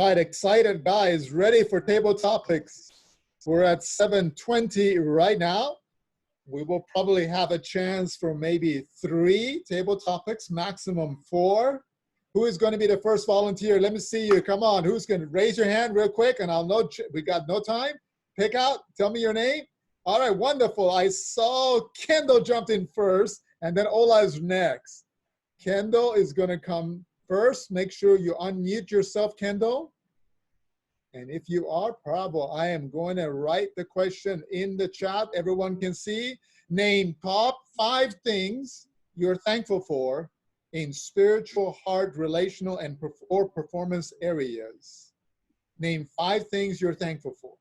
Quite excited, guys. Ready for table topics. We're at 7:20 right now. We will probably have a chance for maybe 3 table topics, maximum 4. Who is going to be the first volunteer? Let me see you. Come on. Who's going to raise your hand real quick? And I'll know we got no time. Pick out. Tell me your name. All right. Wonderful. I saw Kendall jumped in first, and then Ola is next. Kendall is going to come first. Make sure you unmute yourself, Kendall. And if you are, bravo. I am going to write the question in the chat. Everyone can see. Name top 5 things you're thankful for in spiritual, heart, relational, and or performance areas. Name 5 things you're thankful for.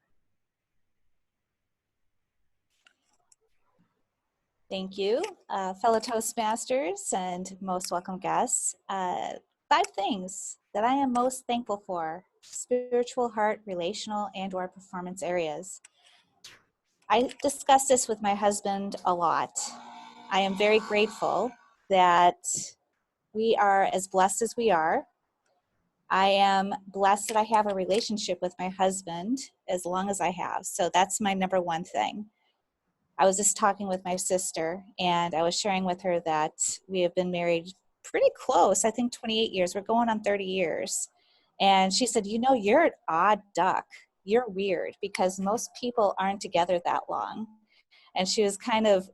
Thank you, fellow Toastmasters and most welcome guests. 5 things that I am most thankful for: spiritual, heart, relational, and or performance areas. I discuss this with my husband a lot. I am very grateful that we are as blessed as we are. I am blessed that I have a relationship with my husband as long as I have. So that's my number 1 thing. I was just talking with my sister, and I was sharing with her that we have been married pretty close, I think 28 years. We're going on 30 years. And she said, you know, you're an odd duck. You're weird, because most people aren't together that long. And she was kind of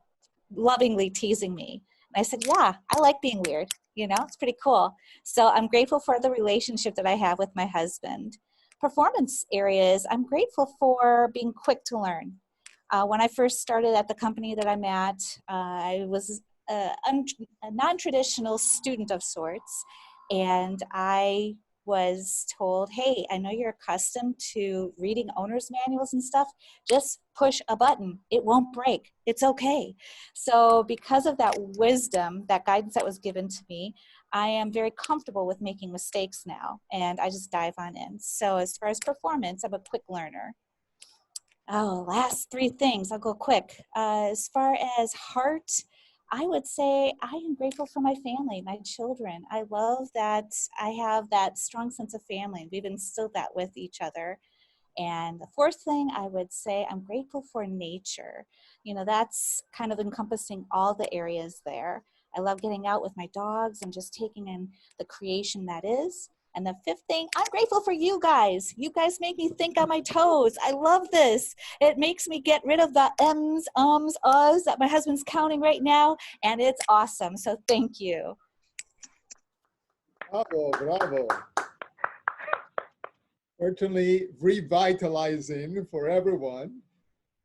lovingly teasing me. And I said, yeah, I like being weird. You know, it's pretty cool. So I'm grateful for the relationship that I have with my husband. Performance areas, I'm grateful for being quick to learn. When I first started at the company that I'm at, I was a non-traditional student of sorts, and I was told, hey, I know you're accustomed to reading owner's manuals and stuff. Just push a button. It won't break. It's okay. So because of that wisdom, that guidance that was given to me, I am very comfortable with making mistakes now, and I just dive on in. So as far as performance, I'm a quick learner. Oh, last 3 things. I'll go quick. As far as heart, I would say I am grateful for my family, my children. I love that I have that strong sense of family. We've instilled that with each other. And the 4th thing, I would say I'm grateful for nature. You know, that's kind of encompassing all the areas there. I love getting out with my dogs and just taking in the creation that is. And the 5th thing, I'm grateful for you guys. You guys make me think on my toes. I love this. It makes me get rid of the ums, ums, uhs that my husband's counting right now, and it's awesome. So thank you. Bravo, bravo. Certainly revitalizing for everyone.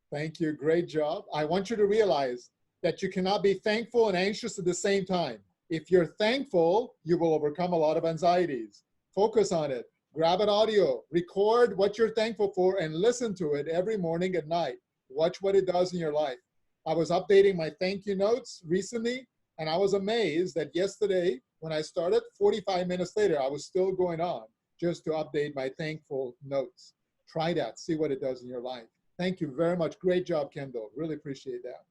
Thank you, great job. I want you to realize that you cannot be thankful and anxious at the same time. If you're thankful, you will overcome a lot of anxieties. Focus on it. Grab an audio, record what you're thankful for, and listen to it every morning and night. Watch what it does in your life. I was updating my thank you notes recently, and I was amazed that yesterday, when I started, 45 minutes later, I was still going on just to update my thankful notes. Try that. See what it does in your life. Thank you very much. Great job, Kendall. Really appreciate that.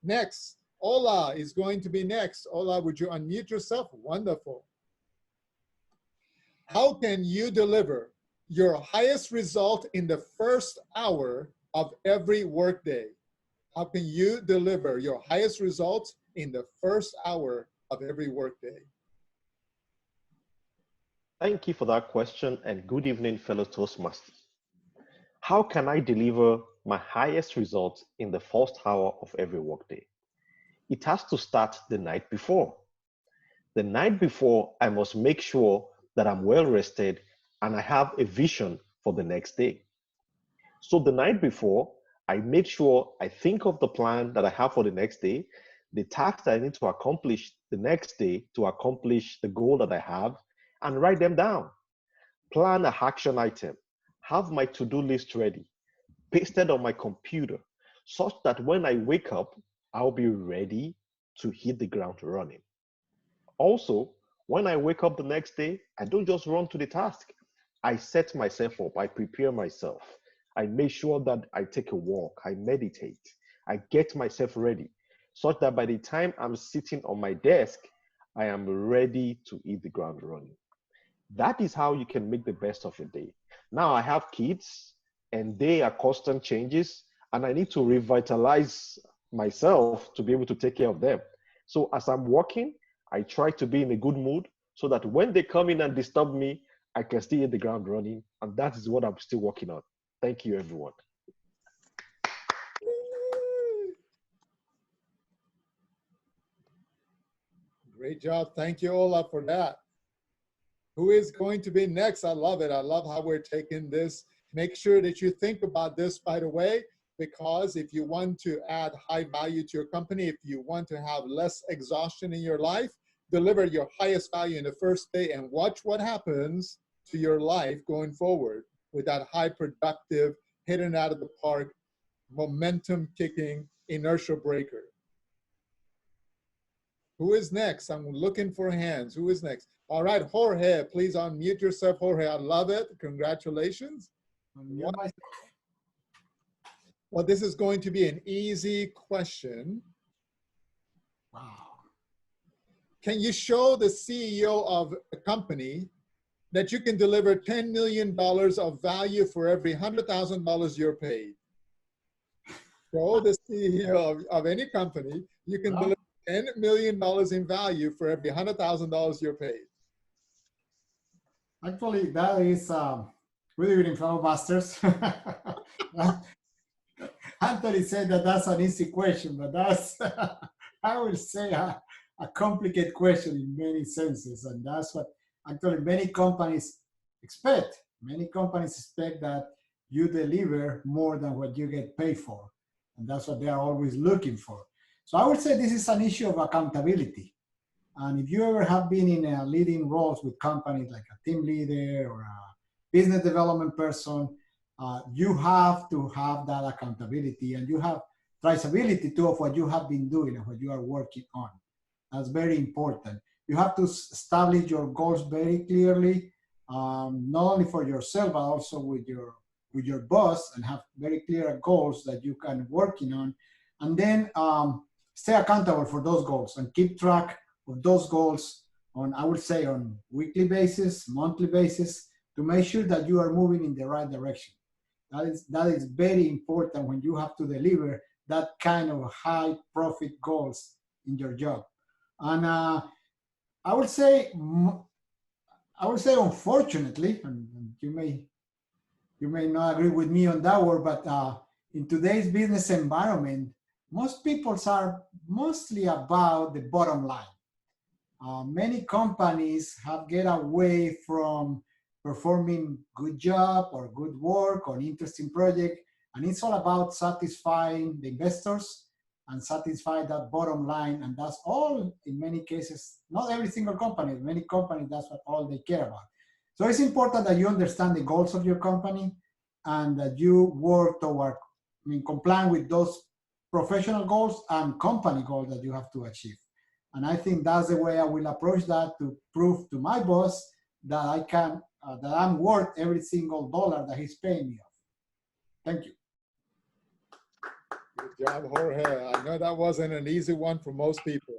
Next, Ola is going to be next. Ola, would you unmute yourself? Wonderful. How can you deliver your highest result in the first hour of every workday? How can you deliver your highest results in the first hour of every workday? Thank you for that question, and good evening, fellow Toastmasters. How can I deliver my highest results in the first hour of every workday? It has to start the night before. The night before, I must make sure that I'm well rested and I have a vision for the next day. So the night before, I make sure I think of the plan that I have for the next day, the tasks that I need to accomplish the next day to accomplish the goal that I have, and write them down. Plan an action item, have my to-do list ready, pasted on my computer, such that when I wake up, I'll be ready to hit the ground running. Also, when I wake up the next day, I don't just run to the task. I set myself up, I prepare myself. I make sure that I take a walk, I meditate, I get myself ready, such that by the time I'm sitting on my desk, I am ready to hit the ground running. That is how you can make the best of your day. Now I have kids and they are constant changes, and I need to revitalize myself to be able to take care of them. So as I'm working, I try to be in a good mood so that when they come in and disturb me, I can still hit the ground running. And that is what I'm still working on. Thank you, everyone. Great job. Thank you, Ola, for that. Who is going to be next? I love it. I love how we're taking this. Make sure that you think about this, by the way, because if you want to add high value to your company, if you want to have less exhaustion in your life, deliver your highest value in the first day and watch what happens to your life going forward with that high productive, hitting out of the park, momentum kicking, inertia breaker. Who is next? I'm looking for hands. Who is next? All right, Jorge, please unmute yourself. Jorge, I love it. Congratulations. Well, this is going to be an easy question. Wow. Can you show the CEO of a company that you can deliver $10 million of value for every $100,000 you're paid? Show the CEO of any company you can deliver $10 million in value for every $100,000 you're paid. Actually, that is really good in fellow masters. Anthony said that that's an easy question, but that's, I would say, a complicated question in many senses. And that's what actually many companies expect. Many companies expect that you deliver more than what you get paid for. And that's what they are always looking for. So I would say this is an issue of accountability. And if you ever have been in leading roles with companies like a team leader or a business development person, you have to have that accountability, and you have traceability too of what you have been doing and what you are working on. That's very important. You have to establish your goals very clearly, not only for yourself, but also with your boss, and have very clear goals that you can working on. And then stay accountable for those goals and keep track of those goals on, I would say, on weekly basis, monthly basis, to make sure that you are moving in the right direction. That is very important when you have to deliver that kind of high profit goals in your job. And I would say, unfortunately, and you may not agree with me on that word, but in today's business environment, most people are mostly about the bottom line. Many companies have get away from performing good job or good work or interesting project, and it's all about satisfying the investors and satisfy that bottom line. And that's all, in many cases, not every single company, many companies, that's what all they care about. So it's important that you understand the goals of your company and that you work toward, complying with those professional goals and company goals that you have to achieve. And I think that's the way I will approach that, to prove to my boss that I can, that I'm worth every single dollar that he's paying me off. Thank you. Good job, Jorge. I know that wasn't an easy one for most people.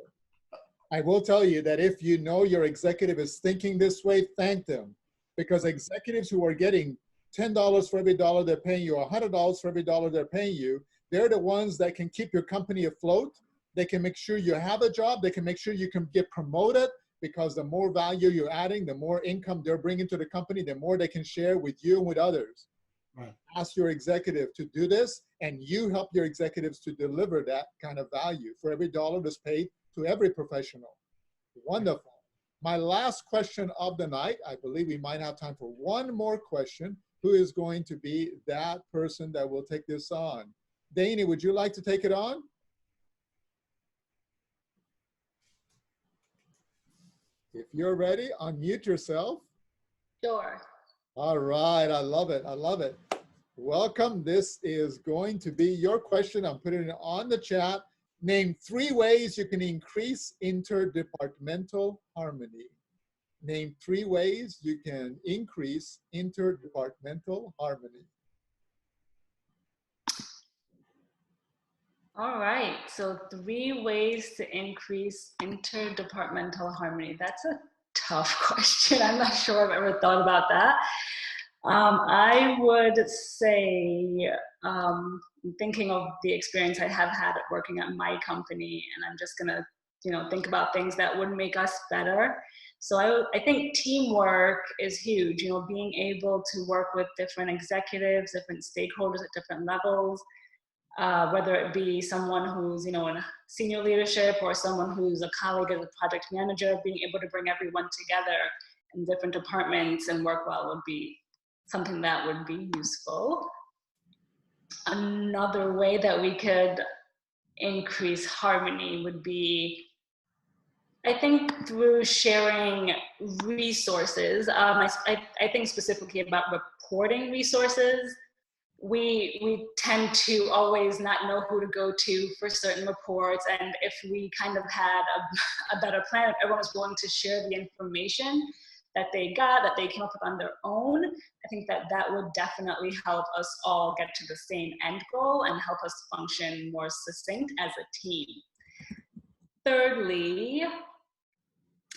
I will tell you that if you know your executive is thinking this way, thank them. Because executives who are getting $10 for every dollar they're paying you, $100 for every dollar they're paying you, they're the ones that can keep your company afloat. They can make sure you have a job. They can make sure you can get promoted, because the more value you're adding, the more income they're bringing to the company, the more they can share with you and with others. Right. Ask your executive to do this, and you help your executives to deliver that kind of value for every dollar that's paid to every professional. Wonderful. My last question of the night, I believe we might have time for one more question. Who is going to be that person that will take this on? Danny, would you like to take it on? If you're ready, unmute yourself. Sure. All right, I love it. I love it. Welcome. This is going to be your question. I'm putting it on the chat. Name 3 ways you can increase interdepartmental harmony. Name 3 ways you can increase interdepartmental harmony. All right. So 3 ways to increase interdepartmental harmony. That's a tough question. I'm not sure I've ever thought about that. I would say, thinking of the experience I have had at working at my company, and I'm just gonna, think about things that would make us better. So I think teamwork is huge, being able to work with different executives, different stakeholders at different levels, whether it be someone who's, in senior leadership or someone who's a colleague as a project manager, being able to bring everyone together in different departments and work well would be something that would be useful. Another way that we could increase harmony would be, I think, through sharing resources. I think specifically about reporting resources. We tend to always not know who to go to for certain reports, and if we kind of had a better plan, if everyone was willing to share the information that they got, that they came up with on their own, I think that would definitely help us all get to the same end goal and help us function more succinct as a team. Thirdly,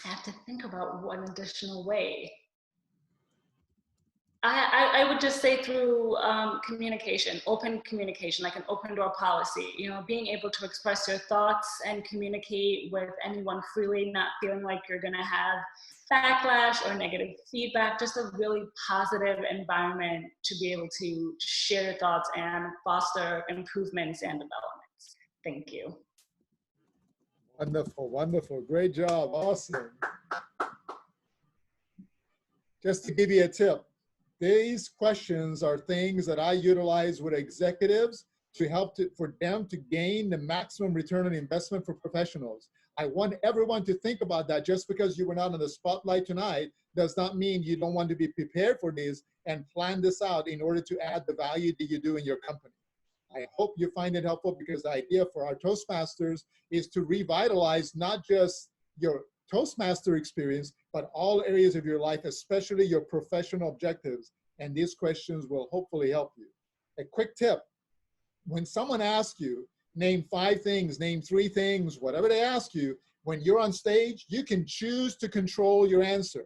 I have to think about one additional way. I would just say through communication, open communication, like an open door policy, being able to express your thoughts and communicate with anyone freely, not feeling like you're gonna have backlash or negative feedback, just a really positive environment to be able to share your thoughts and foster improvements and developments. Thank you. Wonderful, wonderful, great job, awesome. Just to give you a tip, these questions are things that I utilize with executives to help for them to gain the maximum return on investment for professionals. I want everyone to think about that. Just because you were not in the spotlight tonight does not mean you don't want to be prepared for this and plan this out in order to add the value that you do in your company. I hope you find it helpful, because the idea for our Toastmasters is to revitalize not just your Toastmaster experience, but all areas of your life, especially your professional objectives. And these questions will hopefully help you. A quick tip: when someone asks you, name 5 things, name 3 things, whatever they ask you, when you're on stage, you can choose to control your answer.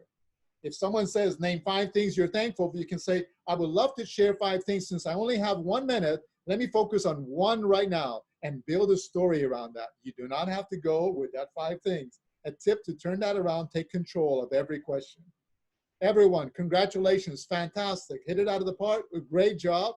If someone says, name 5 things you're thankful for, you can say, I would love to share 5 things. Since I only have 1 minute, let me focus on 1 right now and build a story around that. You do not have to go with that 5 things. A tip to turn that around, take control of every question. Everyone, congratulations, fantastic. Hit it out of the park, great job.